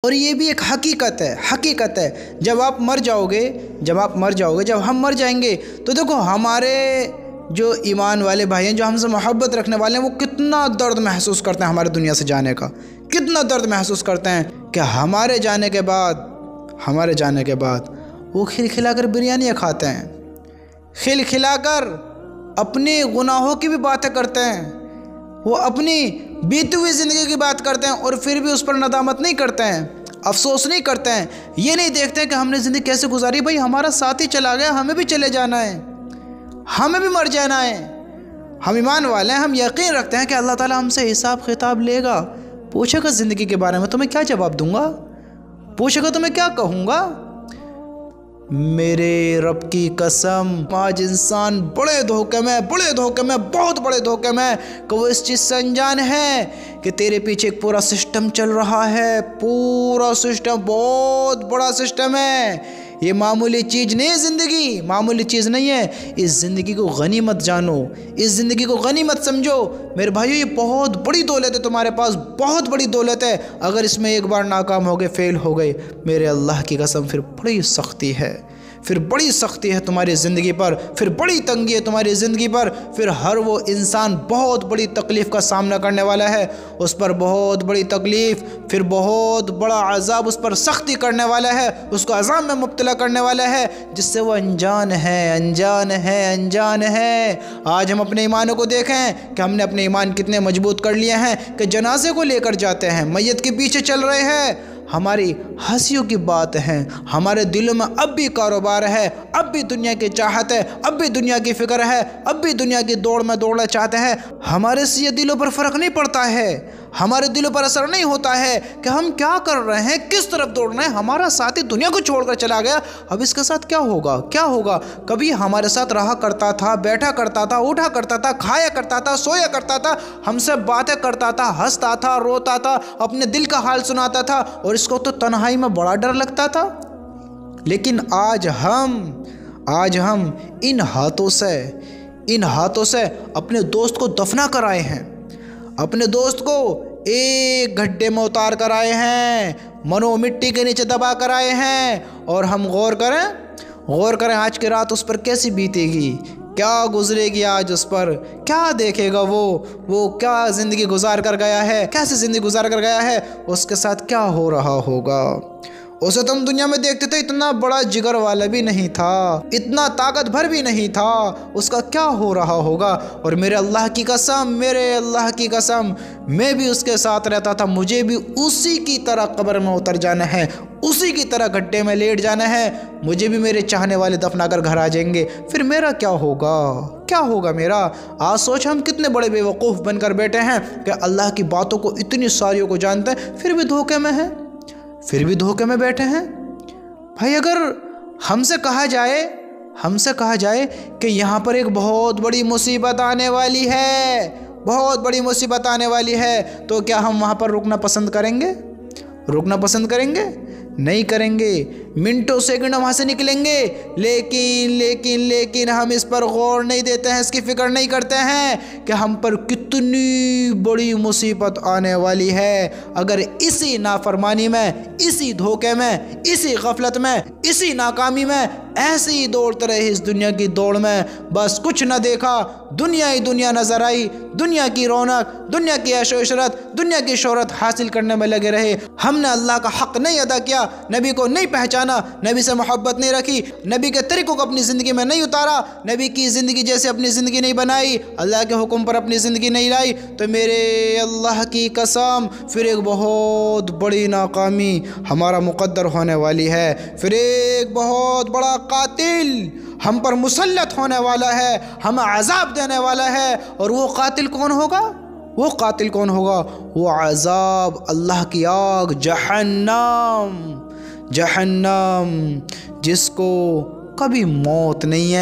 اور یہ بھی ایک حقیقت ہے جب آپ مر جاؤ گے، جب ہم مر جائیں گے تو دیکھو ہمارے جو ایمان والے بھائی ہیں، جو ہم سے محبت رکھنے والے ہیں، وہ کتنا درد محسوس کرتے ہیں ہمارے دنیا سے جانے کا، کتنا درد محسوس کرتے ہیں کہ ہمارے جانے کے بعد وہ کھلکھلا کر بریانیاں کھاتے ہیں، کھلکھلا کر اپنی گناہوں کی بھی باتیں کرتے ہیں، وہ اپنی بیتی ہوئی زندگی کی بات کرتے ہیں اور پھر بھی اس پر ندامت نہیں کرتے ہیں، افسوس نہیں کرتے ہیں، یہ نہیں دیکھتے کہ ہم نے زندگی کیسے گزاری۔ بھائی ہمارا ساتھی چلا گیا، ہمیں بھی چلے جانا ہے، ہمیں بھی مر جانا ہے۔ ہم ایمان والے ہیں، ہم یقین رکھتے ہیں کہ اللہ تعالیٰ ہم سے حساب خطاب لے گا، پوچھے گا زندگی کے بارے میں، تمہیں کیا جواب دوں گا، پوچھے گا تمہیں کیا کہوں گا۔ میرے رب کی قسم آج انسان بہت بڑے دھوکے میں کہ وہ اس چیز سے انجان ہے کہ تیرے پیچھے ایک پورا سسٹم چل رہا ہے، پورا سسٹم بہت بڑا سسٹم ہے۔ یہ معمولی چیز نہیں ہے، زندگی معمولی چیز نہیں ہے۔ اس زندگی کو غنیمت جانو، اس زندگی کو غنیمت سمجھو میرے بھائیو۔ یہ بہت بڑی دولت ہے تمہارے پاس، بہت بڑی دولت ہے۔ اگر اس میں ایک بار ناکام ہو گئے، فیل ہو گئے، میرے اللہ کی قسم پھر بڑی سختی ہے، تمہاری زندگی پر، پھر بڑی تنگی ہے تمہاری زندگی پر، پھر ہر وہ انسان بہت بڑی تکلیف کا سامنا کرنے والا ہے، اس پر بہت بڑی تکلیف، پھر بہت بڑا عذاب اس پر سختی کرنے والا ہے، اس کو عذاب میں مبتلا کرنے والا ہے جس سے وہ انجان ہے۔ آج ہم اپنے ایمانوں کو دیکھیں کہ ہم نے اپنے ایمان کتنے مضبوط کر لیے ہیں کہ جنازے کو لے کر جاتے ہیں، میت کے پیچھے چل رہے ہیں۔ ہماری ہنسیوں کی بات ہے، ہمارے دلوں میں اب بھی کاروبار ہے، اب بھی دنیا کی چاہت ہے، اب بھی دنیا کی فکر ہے، اب بھی دنیا کی دوڑ میں دوڑنا چاہتے ہیں۔ ہمارے سے یہ دلوں پر فرق نہیں پڑتا ہے، ہمارے دلوں پر اثر نہیں ہوتا ہے کہ ہم کیا کر رہے ہیں، کس طرف دوڑ رہے ہیں۔ ہمارا ساتھی دنیا کو چھوڑ کر چلا گیا، اب اس کے ساتھ کیا ہوگا۔ کبھی ہمارے ساتھ رہا کرتا تھا، بیٹھا کرتا تھا، اٹھا کرتا تھا، کھایا کرتا تھا، سویا کرتا تھا، ہم سے باتیں کرتا تھا، ہنستا تھا، روتا تھا، اپنے دل کا حال سناتا تھا، اور اس کو تو تنہائی میں بڑا ڈر لگتا تھا۔ لیکن آج ہم ان ہاتھوں سے اپنے دوست کو دفنا کر آئے ہیں، اپنے دوست کو ایک گڈھے میں اتار کر آئے ہیں، منو مٹی کے نیچے دبا کر آئے ہیں، اور ہم غور کریں آج کی رات اس پر کیسی بیتے گی، کیا گزرے گی آج اس پر، کیا دیکھے گا وہ کیا زندگی گزار کر گیا ہے، کیسی زندگی گزار کر گیا ہے، اس کے ساتھ کیا ہو رہا ہوگا۔ اسے تو ہم دنیا میں دیکھتے تھے اتنا بڑا جگر والا بھی نہیں تھا، اتنا طاقت بھر بھی نہیں تھا، اس کا کیا ہو رہا ہوگا۔ اور میرے اللہ کی قسم میں بھی اس کے ساتھ رہتا تھا، مجھے بھی اسی کی طرح قبر میں اتر جانا ہے، اسی کی طرح گڈھے میں لیٹ جانا ہے، مجھے بھی میرے چاہنے والے دفنا کر گھر آ جائیں گے، پھر میرا کیا ہوگا میرا۔ آج سوچ ہم کتنے بڑے بے وقوف بن کر بیٹھے ہیں کہ اللہ کی باتوں کو اتنی ساریوں کو جانتے ہیں، پھر بھی دھوکے میں بیٹھے ہیں۔ بھائی اگر ہم سے کہا جائے کہ یہاں پر ایک بہت بڑی مصیبت آنے والی ہے، تو کیا ہم وہاں پر رکنا پسند کریں گے؟ نہیں کریں گے، منٹوں سیکنڈوں وہاں سے نکلیں گے، لیکن ہم اس پر غور نہیں دیتے ہیں، اس کی فکر نہیں کرتے ہیں کہ ہم پر کتنی بڑی مصیبت آنے والی ہے اگر اسی نافرمانی میں، اسی دھوکے میں، اسی غفلت میں، اسی ناکامی میں ایسے ہی دوڑتے رہے اس دنیا کی دوڑ میں، بس کچھ نہ دیکھا، دنیا ہی دنیا نظر آئی، دنیا کی رونق، دنیا کی عیش و عشرت، دنیا کی شہرت حاصل کرنے میں لگے رہے۔ ہم نے اللہ کا حق نہیں ادا کیا، نبی کو نہیں پہچانا، نبی سے محبت نہیں رکھی، نبی کے طریقوں کو اپنی زندگی میں نہیں اتارا، نبی کی زندگی جیسے اپنی زندگی نہیں بنائی، اللہ کے حکم پر اپنی زندگی نہیں لائی، تو میرے اللہ کی قسم پھر ایک بہت بڑی ناکامی ہمارا مقدر ہونے والی ہے، پھر ایک بہت بڑا قاتل ہم پر مسلط ہونے والا ہے، ہمیں عذاب دینے والا ہے۔ اور وہ قاتل کون ہوگا؟ وہ عذاب اللہ کی آگ، جہنم، جس کو کبھی موت نہیں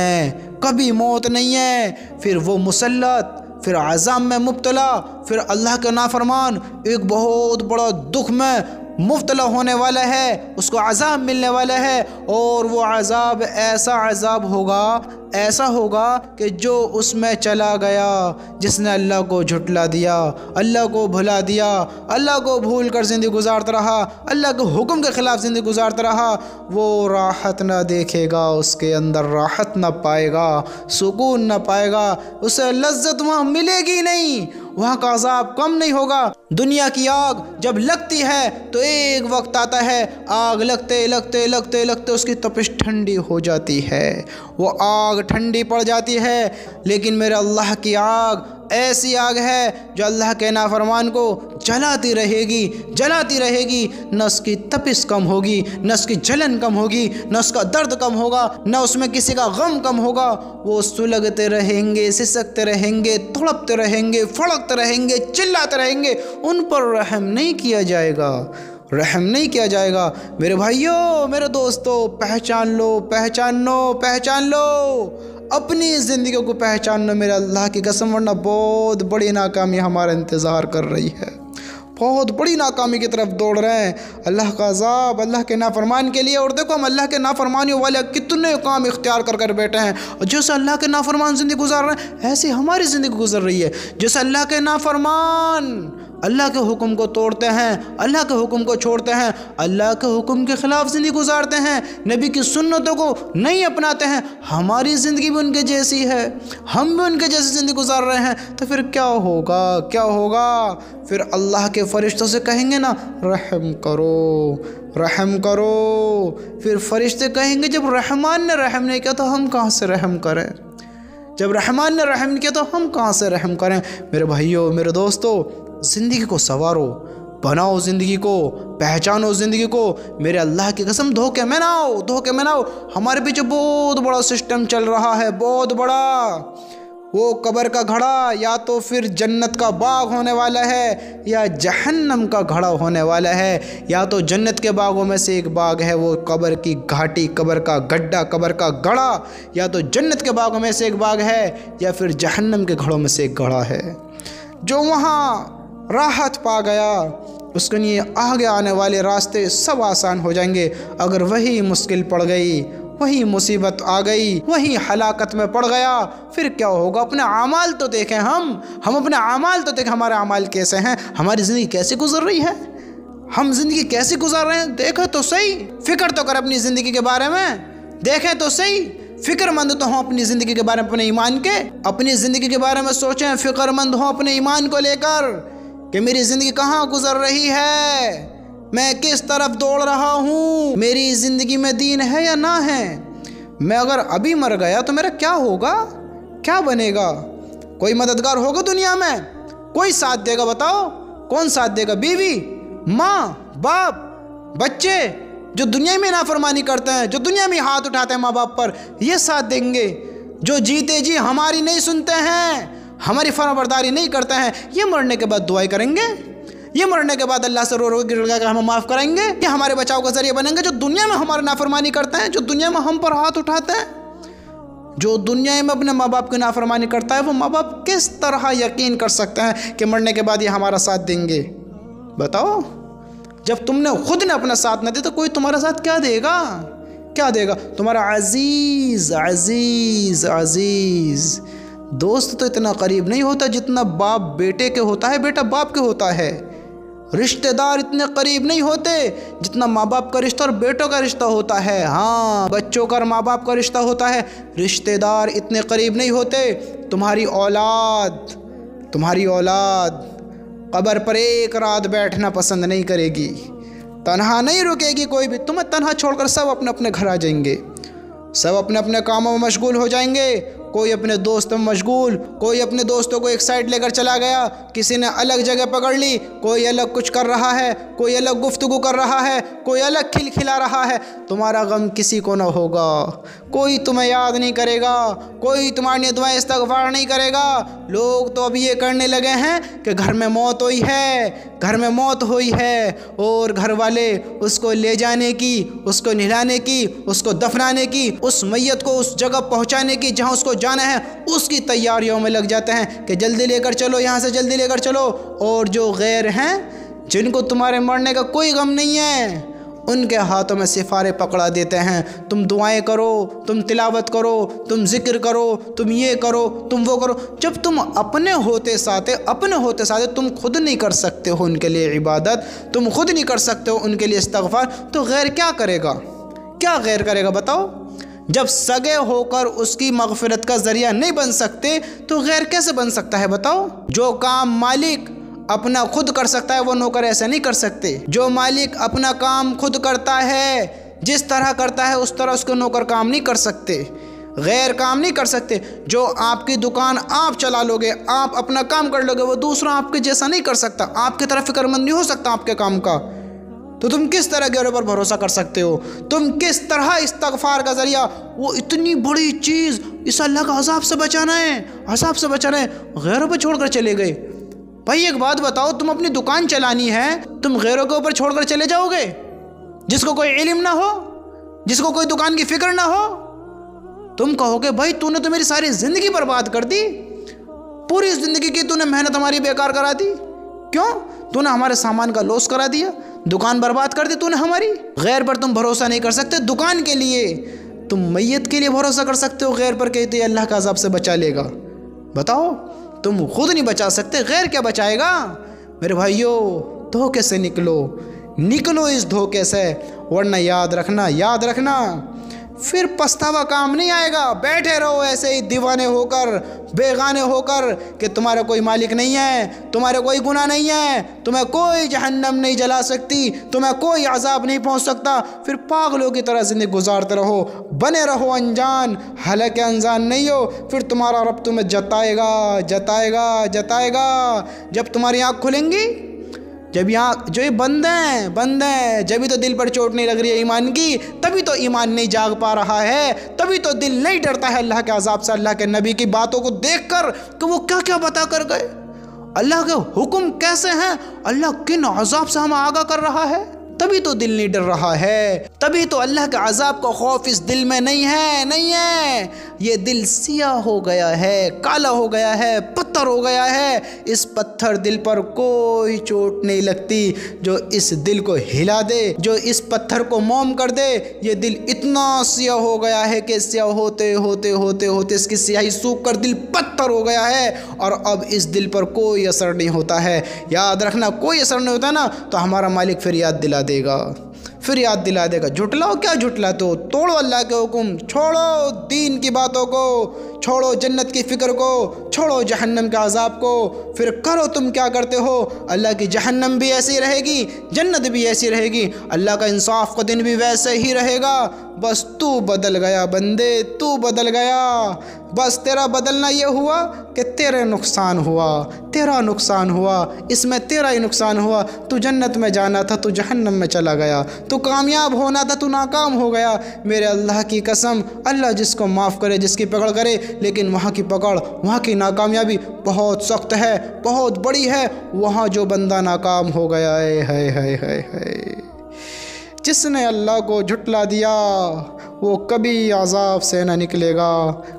ہے، پھر وہ مسلط، پھر عذاب میں مبتلا، پھر اللہ کے نافرمان ایک بہت بڑا دکھ میں مبتلا ہونے والا ہے، اس کو عذاب ملنے والا ہے، اور وہ عذاب ایسا عذاب ہوگا ایسا ہوگا کہ جو اس میں چلا گیا، جس نے اللہ کو جھٹلا دیا، اللہ کو بھلا دیا، اللہ کو بھول کر زندگی گزارتا رہا، اللہ کے حکم کے خلاف زندگی گزارتا رہا، وہ راحت نہ دیکھے گا، اس کے اندر راحت نہ پائے گا، سکون نہ پائے گا، اسے لذت وہاں ملے گی نہیں، وہاں کا عذاب کم نہیں ہوگا۔ دنیا کی آگ جب لگتی ہے تو ایک وقت آتا ہے آگ لگتے لگتے لگتے لگتے اس کی تپش ٹھنڈی ہو جاتی ہے، وہ آگ ٹھنڈی پڑ جاتی ہے، لیکن میرے اللہ کی آگ ایسی آگ ہے جو اللہ کے نافرمان کو جلاتی رہے گی، جلاتی رہے گی، نہ اس کی تپش کم ہوگی، نہ اس کی جلن کم ہوگی، نہ اس کا درد کم ہوگا، نہ اس میں کسی کا غم کم ہوگا، وہ سلگتے رہیں گے، سسکتے رہیں گے، تڑپتے رہیں گے، پھڑکتے رہیں گے، چلاتے رہیں گے، ان پر رحم نہیں کیا جائے گا، رحم نہیں کیا جائے گا۔ میرے بھائیوں، میرے دوستوں، پہچان لو، پہچان لو، پہچان لو، اپنی زندگیوں کو پہچان لو میرے اللہ کی قسم، ورنہ بہت بڑی ناکامی ہمارا انتظار کر رہی ہے، بہت بڑی ناکامی کی طرف دوڑ رہے ہیں، اللہ کا عذاب اللہ کے نافرمان کے لیے۔ اور دیکھو ہم اللہ کے نافرمانیوں والے کتنے کام اختیار کر کر بیٹھے ہیں، اور جیسے اللہ کے نافرمان زندگی گزار رہے ہیں ایسی ہماری زندگی گزر رہی ہے، جیسے اللہ کے نافرمان اللہ کے حکم کو توڑتے ہیں، اللہ کے حکم کو چھوڑتے ہیں، اللہ کے حکم کے خلاف زندگی گزارتے ہیں، نبی کی سنتوں کو نہیں اپناتے ہیں، ہماری زندگی بھی ان کے جیسی ہے، ہم بھی ان کے جیسی زندگی گزار رہے ہیں، تو پھر کیا ہوگا، کیا ہوگا؟ پھر اللہ کے فرشتوں سے کہیں گے نا رحم کرو، رحم کرو، پھر فرشتے کہیں گے جب رحمان نے رحم نہیں کیا تو ہم کہاں سے رحم کریں، جب رحمان نے رحم نہیں کیا تو ہم کہاں سے رحم کریں؟ میرے بھائیوں، میرے دوستوں، زندگی کو سنوارو، بناؤ زندگی کو، پہچانو زندگی کو، میرے اللہ کی قسم دھوکے میں نہ آؤ، دھوکے میں نہ آؤ۔ ہمارے پیچھے بہت بڑا سسٹم چل رہا ہے، بہت بڑا، وہ قبر کا گھڑا یا تو پھر جنت کا باغ ہونے والا ہے یا جہنم کا گھڑا ہونے والا ہے، یا تو جنت کے باغوں میں سے ایک باغ ہے وہ قبر کی گھاٹی، قبر کا گڈھا، قبر کا گڑھا، یا تو جنت کے باغوں میں سے ایک باغ ہے یا پھر جہنم کے گھڑوں میں سے ایک گڑھا ہے۔ جو وہاں راحت پا گیا اس کے لیے آگے آنے والے راستے سب آسان ہو جائیں گے، اگر وہی مشکل پڑ گئی، وہی مصیبت آ گئی، وہی ہلاکت میں پڑ گیا، پھر کیا ہوگا؟ اپنے اعمال تو دیکھیں، ہم اپنے اعمال تو دیکھیں، ہمارے اعمال کیسے ہیں، ہماری زندگی کیسے گزر رہی ہے، ہم زندگی کیسے گزار رہے ہیں، دیکھیں تو صحیح، فکر تو کر اپنی زندگی کے بارے میں، دیکھیں تو صحیح، فکر مند تو ہوں اپنی زندگی کے بارے میں، اپنے ایمان کے، اپنی زندگی کے بارے میں سوچیں، فکر مند ہوں اپنے ایمان کو لے کر کہ میری زندگی کہاں گزر رہی ہے، میں کس طرف دوڑ رہا ہوں، میری زندگی میں دین ہے یا نہ ہے، میں اگر ابھی مر گیا تو میرا کیا ہوگا، کیا بنے گا؟ کوئی مددگار ہوگا دنیا میں؟ کوئی ساتھ دے گا؟ بتاؤ کون ساتھ دے گا؟ بیوی، ماں، باپ، بچے جو دنیا میں نافرمانی کرتے ہیں، جو دنیا میں ہاتھ اٹھاتے ہیں ماں باپ پر، یہ ساتھ دیں گے؟ جو جیتے جی ہماری نہیں سنتے ہیں، ہماری فرمانبرداری نہیں کرتے ہیں، یہ مرنے کے بعد دعائیں کریں گے؟ یہ مرنے کے بعد اللہ سے رو رو گر گا کہ ہمیں معاف کریں گے؟ یہ ہمارے بچاؤ کا ذریعہ بنیں گے؟ جو دنیا میں ہمارے نافرمانی کرتے ہیں، جو دنیا میں ہم پر ہاتھ اٹھاتے ہیں، جو دنیا میں اپنے ماں باپ کی نافرمانی کرتا ہے، وہ ماں باپ کس طرح یقین کر سکتے ہیں کہ مرنے کے بعد یہ ہمارا ساتھ دیں گے؟ بتاؤ، جب تم نے خود نے اپنا ساتھ نہ دیا تو کوئی تمہارا ساتھ کیا دے گا؟ کیا دے گا؟ تمہارا عزیز عزیز عزیز دوست تو اتنا قریب نہیں ہوتا جتنا باپ بیٹے کے ہوتا ہے، بیٹا باپ کے ہوتا ہے، رشتہ دار اتنے قریب نہیں ہوتے جتنا ماں باپ کا رشتہ اور بیٹوں کا رشتہ ہوتا ہے، ہاں بچوں کا اور ماں باپ کا رشتہ ہوتا ہے، رشتہ دار اتنے قریب نہیں ہوتے۔ تمہاری اولاد قبر پر ایک رات بیٹھنا پسند نہیں کرے گی، تنہا نہیں رکے گی کوئی بھی، تمہیں تنہا چھوڑ کر سب اپنے اپنے گھر آ جائیں گے، سب اپنے اپنے کاموں میں مشغول ہو جائیں گے، کوئی اپنے دوست میں مشغول، کوئی اپنے دوستوں کو ایک سائڈ لے کر چلا گیا، کسی نے الگ جگہ پکڑ لی، کوئی الگ کچھ کر رہا ہے، کوئی الگ گفتگو کر رہا ہے، کوئی الگ کھلا رہا ہے، تمہارا غم کسی کو نہ ہوگا، کوئی تمہیں یاد نہیں کرے گا، کوئی تمہاری لیے دعائیں استغفار نہیں کرے گا۔ لوگ تو اب یہ کرنے لگے ہیں کہ گھر میں موت ہوئی ہے اور گھر والے اس کو لے جانے کی، اس کو نہلانے کی، اس کو دفنانے کی، اس میت کو اس جگہ پہنچانے کی جہاں اس کو جانا ہے، اس کی تیاریوں میں لگ جاتے ہیں کہ جلدی لے کر چلو، یہاں سے جلدی لے کر چلو۔ اور جو غیر ہیں، جن کو تمہارے مرنے کا کوئی غم نہیں ہے، ان کے ہاتھوں میں سفارے پکڑا دیتے ہیں، تم دعائیں کرو، تم تلاوت کرو، تم ذکر کرو، تم یہ کرو، تم وہ کرو۔ جب تم اپنے ہوتے ساتھ تم خود نہیں کر سکتے ہو ان کے لیے عبادت، تم خود نہیں کر سکتے ہو ان کے لیے استغفار، تو غیر کیا کرے گا؟ کیا غیر کرے گا بتاؤ؟ جب سگے ہو کر اس کی مغفرت کا ذریعہ نہیں بن سکتے تو غیر کیسے بن سکتا ہے بتاؤ؟ جو کام مالک اپنا خود کر سکتا ہے وہ نوکر ایسے نہیں کر سکتے۔ جو مالک اپنا کام خود کرتا ہے، جس طرح کرتا ہے اس طرح اس کے نوکر کام نہیں کر سکتے، غیر کام نہیں کر سکتے۔ جو آپ کی دکان آپ چلا لو گے، آپ اپنا کام کر لو گے، وہ دوسرا آپ کے جیسا نہیں کر سکتا، آپ کی طرف فکر مند نہیں ہو سکتا آپ کے کام کا۔ تو تم کس طرح غیروں پر بھروسہ کر سکتے ہو؟ تم کس طرح استغفار کا ذریعہ، وہ اتنی بڑی چیز، اس اللہ کا عذاب سے بچانا ہے، غیروں پہ چھوڑ کر چلے گئے۔ بھائی ایک بات بتاؤ، تم اپنی دکان چلانی ہے، تم غیروں کے اوپر چھوڑ کر چلے جاؤ گے؟ جس کو کوئی علم نہ ہو، جس کو کوئی دکان کی فکر نہ ہو، تم کہو گے بھائی تو نے تو میری ساری زندگی برباد کر دی، پوری زندگی کی تو نے محنت ہماری بیکار کرا دی، کیوں؟ تو نے ہمارے سامان کا لوس کرا دیا، دکان برباد کر دی تو نے ہماری۔ غیر پر تم بھروسہ نہیں کر سکتے دکان کے لیے، تم میت کے لیے بھروسہ کر سکتے ہو غیر پر، کہتے ہیں اللہ کا عذاب سے بچا لے گا۔ بتاؤ، تم خود نہیں بچا سکتے، غیر کیا بچائے گا؟ میرے بھائیو، دھوکے سے نکلو اس دھوکے سے، ورنہ یاد رکھنا پھر پچھتاوا کام نہیں آئے گا۔ بیٹھے رہو ایسے ہی دیوانے ہو کر، بیگانے ہو کر کہ تمہارا کوئی مالک نہیں ہے، تمہارے کوئی گناہ نہیں ہے، تمہیں کوئی جہنم نہیں جلا سکتی، تمہیں کوئی عذاب نہیں پہنچ سکتا، پھر پاگلوں کی طرح زندگی گزارتے رہو، بنے رہو انجان، حالانکہ انجان نہیں ہو۔ پھر تمہارا رب تمہیں جتائے گا جب تمہاری آنکھ کھلیں گی، جب یہاں جو یہ بند ہیں، جبھی تو دل پر چوٹ نہیں لگ رہی ہے ایمان کی، تبھی تو ایمان نہیں جاگ پا رہا ہے، تبھی تو دل نہیں ڈرتا ہے اللہ کے عذاب سے، اللہ کے نبی کی باتوں کو دیکھ کر کہ وہ کیا کیا بتا کر گئے، اللہ کے حکم کیسے ہیں، اللہ کن عذاب سے ہمیں آگاہ کر رہا ہے، تبھی تو دل نہیں ڈر رہا ہے، تبھی تو اللہ کے عذاب کا خوف اس دل میں نہیں ہے۔ یہ دل سیاہ ہو گیا ہے، کالا ہو گیا ہے، پتھر ہو گیا ہے، اس پتھر دل پر کوئی چوٹ نہیں لگتی۔ جو اس دل کو ہلا دے، جو اس پتھر کو موم کر دے، یہ دل اتنا سیاہ ہو گیا ہے کہ سیاہ ہوتے اس کی سیاہی سوکھ کر دل پتھر ہو گیا ہے، اور اب اس دل پر کوئی اثر نہیں ہوتا ہے۔ یاد رکھنا، کوئی اثر نہیں ہوتا نا تو ہمارا مالک پھر یاد دلا دے گا، جھٹلاؤ کیا جھٹلاتے ہو؟ توڑو اللہ کے حکم، چھوڑو دین کی باتوں کو، چھوڑو جنت کی فکر کو، چھوڑو جہنم کے عذاب کو، پھر کرو تم کیا کرتے ہو۔ اللہ کی جہنم بھی ایسی رہے گی، جنت بھی ایسی رہے گی، اللہ کا انصاف کا دن بھی ویسے ہی رہے گا۔ بس تو بدل گیا بندے، تو بدل گیا، بس تیرا بدلنا یہ ہوا کہ تیرا نقصان ہوا، اس میں تیرا ہی نقصان ہوا۔ تو جنت میں جانا تھا، تو جہنم میں چلا گیا، تو کامیاب ہونا تھا، تو ناکام ہو گیا۔ میرے اللہ کی قسم، اللہ جس کو معاف کرے، جس کی پکڑ کرے، لیکن وہاں کی پکڑ، وہاں کی ناکامیابی بہت سخت ہے، بہت بڑی ہے۔ وہاں جو بندہ ناکام ہو گیا ہے، جس نے اللہ کو جھٹلا دیا وہ کبھی عذاب سے نہ نکلے گا،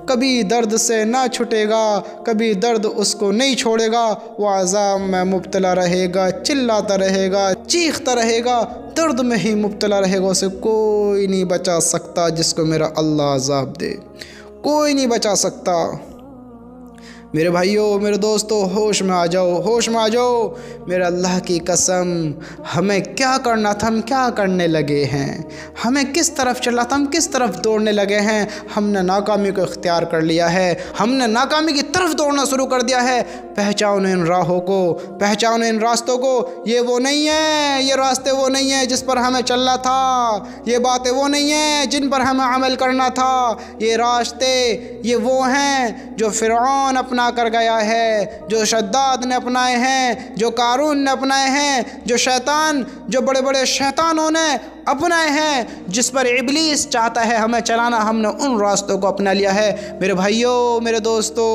کبھی درد سے نہ چھٹے گا، کبھی درد اس کو نہیں چھوڑے گا، وہ عذاب میں مبتلا رہے گا، چلاتا رہے گا، چیختا رہے گا، درد میں ہی مبتلا رہے گا۔ اسے کوئی نہیں بچا سکتا، جس کو میرا اللہ عذاب دے، کوئی نہیں بچا سکتا۔ میرے بھائیوں، میرے دوستو، ہوش میں آ جاؤ، میرے اللہ کی قسم، ہمیں کیا کرنا تھا، ہم کیا کرنے لگے ہیں، ہمیں کس طرف چلنا تھا، ہم کس طرف دوڑنے لگے ہیں۔ ہم نے ناکامی کو اختیار کر لیا ہے، ہم نے ناکامی کی طرف دوڑنا شروع کر دیا ہے۔ پہچانو ان راہوں کو، پہچانو ان راستوں کو، یہ وہ نہیں ہے، یہ راستے وہ نہیں ہیں جس پر ہمیں چلنا تھا، یہ باتیں وہ نہیں ہیں جن پر ہمیں عمل کرنا تھا، یہ راستے یہ وہ ہیں جو فرعون اپنا کر گیا ہے، جو شداد نے اپنائے ہیں، جو قارون نے اپنائے ہیں، جو جو بڑے بڑے شیطانوں نے اپنائے ہیں، جس پر ابلیس چاہتا ہے ہمیں چلانا، ہم نے ان راستوں کو اپنا لیا ہے۔ میرے بھائیوں، میرے دوستو،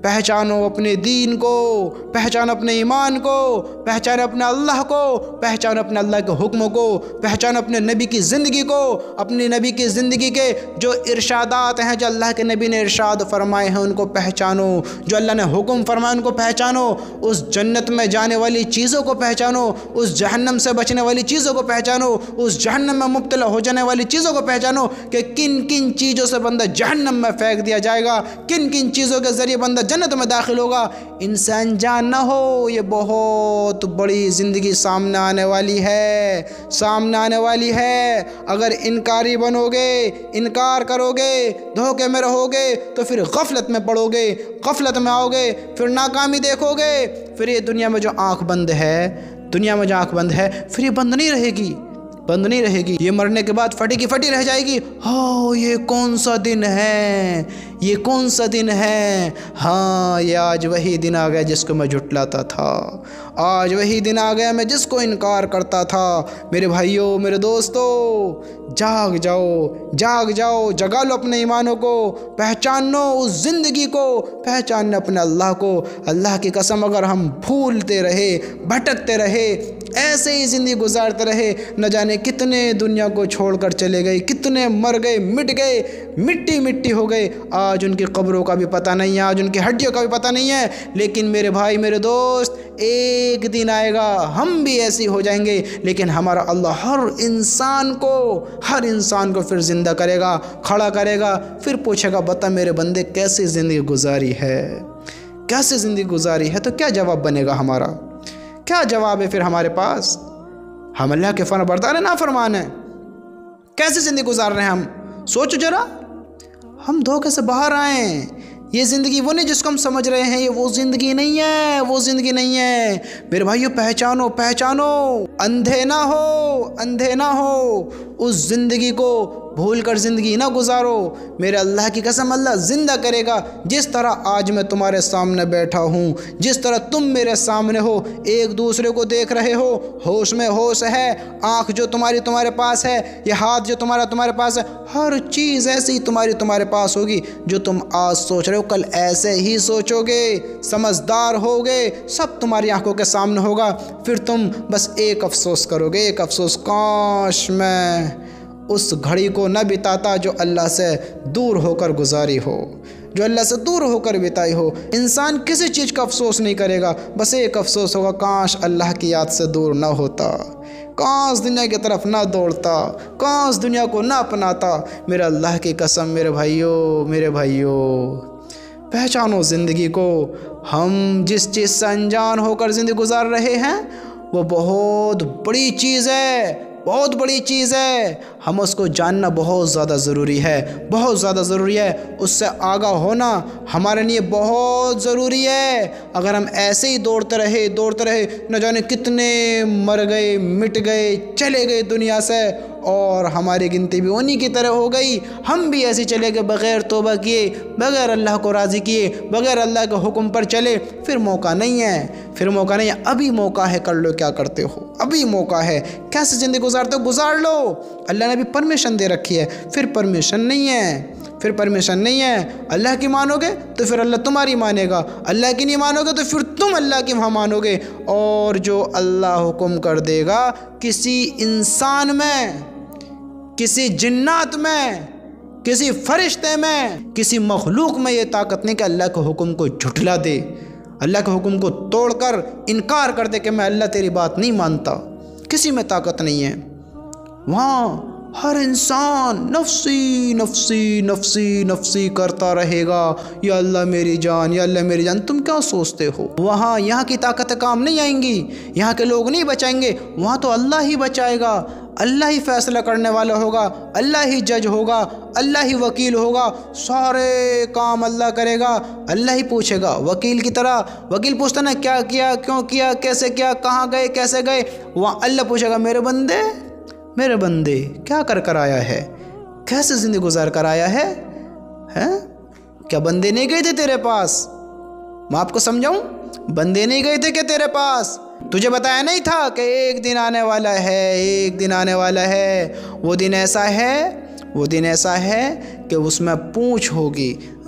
پہچانو اپنے دین کو, پہچانو اپنے ایمان کو, پہچانو اپنے اللہ کو, پہچانو اپنے اللہ کے حکموں کو, پہچانو اپنے نبی کی زندگی کو, اپنی نبی کی زندگی کے جو ارشادات ہیں, جو اللہ کے نبی نے ارشاد فرمائے ہیں ان کو پہچانو, جو اللہ نے حکم فرمائے ان کو پہچانو, اس جنت میں جانے والی چیزوں کو پہچانو, اس جہنم سے بچنے والی چیزوں کو پہچانو, اس جہنم میں مبتلا ہو جانے والی چیزوں کو پہچانو کہ کن کن چیزوں سے بندہ جہنم میں پھینک دیا جائے گا, کن کن چیزوں کے ذریعے بندہ جنت میں داخل ہوگا. ان سے انجان نہ ہو, یہ بہت بڑی زندگی سامنے آنے والی ہے, سامنے آنے والی ہے. اگر انکاری بنو گے, انکار کرو گے, دھوکے میں رہو گے تو پھر غفلت میں پڑو گے, غفلت میں آؤ گے, پھر ناکامی دیکھو گے. پھر یہ دنیا میں جو آنکھ بند ہے, دنیا میں جو آنکھ بند ہے پھر یہ بند نہیں رہے گی, بند نہیں رہے گی. یہ مرنے کے بعد پھٹی کی پھٹی رہ جائے گی. ہاں یہ کون سا دن ہے, یہ کون سا دن ہے, ہاں یہ آج وہی دن آ گیا جس کو میں جھٹلاتا تھا, آج وہی دن آ گیا میں جس کو انکار کرتا تھا. میرے بھائیوں, میرے دوستو, جاگ جاؤ, جاگ جاؤ, جگا لو اپنے ایمانوں کو, پہچانو اس زندگی کو, پہچانو اپنے اللہ کو. اللہ کی قسم اگر ہم بھولتے رہے, بھٹکتے رہے, ایسے ہی زندگی گزارتے رہے, نہ جانے کتنے دنیا کو چھوڑ کر چلے گئے, کتنے مر گئے, مٹ گئے, مٹی مٹی ہو گئے. آج ان کی قبروں کا بھی پتہ نہیں ہے, آج ان کی ہڈیوں کا بھی پتہ نہیں ہے. لیکن میرے بھائی, میرے دوست, ایک دن آئے گا ہم بھی ایسی ہو جائیں گے. لیکن ہمارا اللہ ہر انسان کو پھر زندہ کرے گا, کھڑا کرے گا, پھر پوچھے گا بتا میرے بندے کیسی زندگی گزاری ہے, کیسی زندگی گزاری ہے. تو کیا جواب بنے گا ہمارا, کیا جواب ہے پھر ہمارے پاس؟ ہم اللہ کے فرمان بردار ہیں, نافرمان ہیں, کیسے زندگی گزار رہے ہیں ہم؟ سوچو ذرا, ہم دھوکے سے باہر آئیں. یہ زندگی وہ نہیں جس کو ہم سمجھ رہے ہیں, یہ وہ زندگی نہیں ہے, وہ زندگی نہیں ہے. میرے بھائیو پہچانو, پہچانو, اندھے نہ ہو, اندھے نہ ہو. اس زندگی کو بھول کر زندگی نہ گزارو. میرے اللہ کی قسم اللہ زندہ کرے گا. جس طرح آج میں تمہارے سامنے بیٹھا ہوں, جس طرح تم میرے سامنے ہو, ایک دوسرے کو دیکھ رہے ہو, ہوش میں ہوش ہے, آنکھ جو تمہارے پاس ہے, یہ ہاتھ جو تمہارے پاس ہے, ہر چیز ایسی تمہارے پاس ہوگی. جو تم آج سوچ رہے ہو کل ایسے ہی سوچو گے, سمجھدار ہوگے, سب تمہاری آنکھوں کے سامنے ہوگا. پھر تم بس ایک افسوس کرو گے, ایک افسوس, کاش میں اس گھڑی کو نہ بتاتا جو اللہ سے دور ہو کر گزاری ہو, جو اللہ سے دور ہو کر بتائی ہو. انسان کسی چیز کا افسوس نہیں کرے گا, بس ایک افسوس ہوگا, کاش اللہ کی یاد سے دور نہ ہوتا, کاش دنیا کی طرف نہ دوڑتا, کاش دنیا کو نہ اپناتا. میرے اللہ کی قسم میرے بھائیوں, پہچانو زندگی کو. ہم جس چیز سے انجان ہو کر زندگی گزار رہے ہیں وہ بہت بڑی چیز ہے, بہت بڑی چیز ہے. ہم اس کو جاننا بہت زیادہ ضروری ہے, بہت زیادہ ضروری ہے. اس سے آگاہ ہونا ہمارے لیے بہت ضروری ہے. اگر ہم ایسے ہی دوڑتے رہے, نہ جانے کتنے مر گئے, مٹ گئے, چلے گئے دنیا سے, اور ہماری گنتی بھی انہی کی طرح ہو گئی. ہم بھی ایسے چلے گئے بغیر توبہ کیے, بغیر اللہ کو راضی کیے, بغیر اللہ کے حکم پر چلے. پھر موقع نہیں ہے, پھر موقع نہیں ہے. ابھی موقع ہے, کر لو کیا کرتے ہو, ابھی موقع ہے. کیسے زندگی گزارتے ہو گزار لو. اللہ نے بھی پرمیشن دے رکھی ہے, پھر پرمیشن نہیں ہے. اللہ کی مانو گے تو پھر اللہ تمہاری مانے گا, اللہ کی نہیں مانو گے تو پھر تم اللہ کی وہاں مانو گے. اور جو اللہ حکم کر دے گا, کسی انسان میں, کسی جنات میں, کسی فرشتے میں, کسی مخلوق میں یہ طاقت نہیں کہ اللہ کے حکم کو جھٹلا دے, اللہ کے حکم کو توڑ کر انکار کر دے کہ میں اللہ تیری بات نہیں مانتا. کسی میں طاقت نہیں ہے. وہاں ہر انسان نفسی نفسی نفسی نفسی کرتا رہے گا, یا اللہ میری جان, یا اللہ میری جان. تم کیا سوچتے ہو؟ وہاں یہاں کی طاقتیں کام نہیں آئیں گی, یہاں کے لوگ نہیں بچائیں گے. وہاں تو اللہ ہی بچائے گا, اللہ ہی فیصلہ کرنے والا ہوگا, اللہ ہی جج ہوگا, اللہ ہی وکیل ہوگا. سارے کام اللہ کرے گا, اللہ ہی پوچھے گا. وکیل کی طرح وکیل پوچھتا نا کیا کیا, کیوں کیا, کیسے کیا, کہاں گئے, کیسے گئے. وہاں اللہ پوچھے گا میرے بندے کیا کر آیا ہے, کیسے زندگی گزار کر آیا ہے, کیا بندے نہیں گئے تھے تیرے پاس؟ میں آپ کو سمجھاؤں, بندے نہیں گئے تھے کہ تیرے پاس؟ تجھے بتایا نہیں تھا کہ ایک دن آنے والا ہے, ایک دن آنے والا ہے. وہ دن ایسا ہے کہ اس میں پونچھ ہوگی,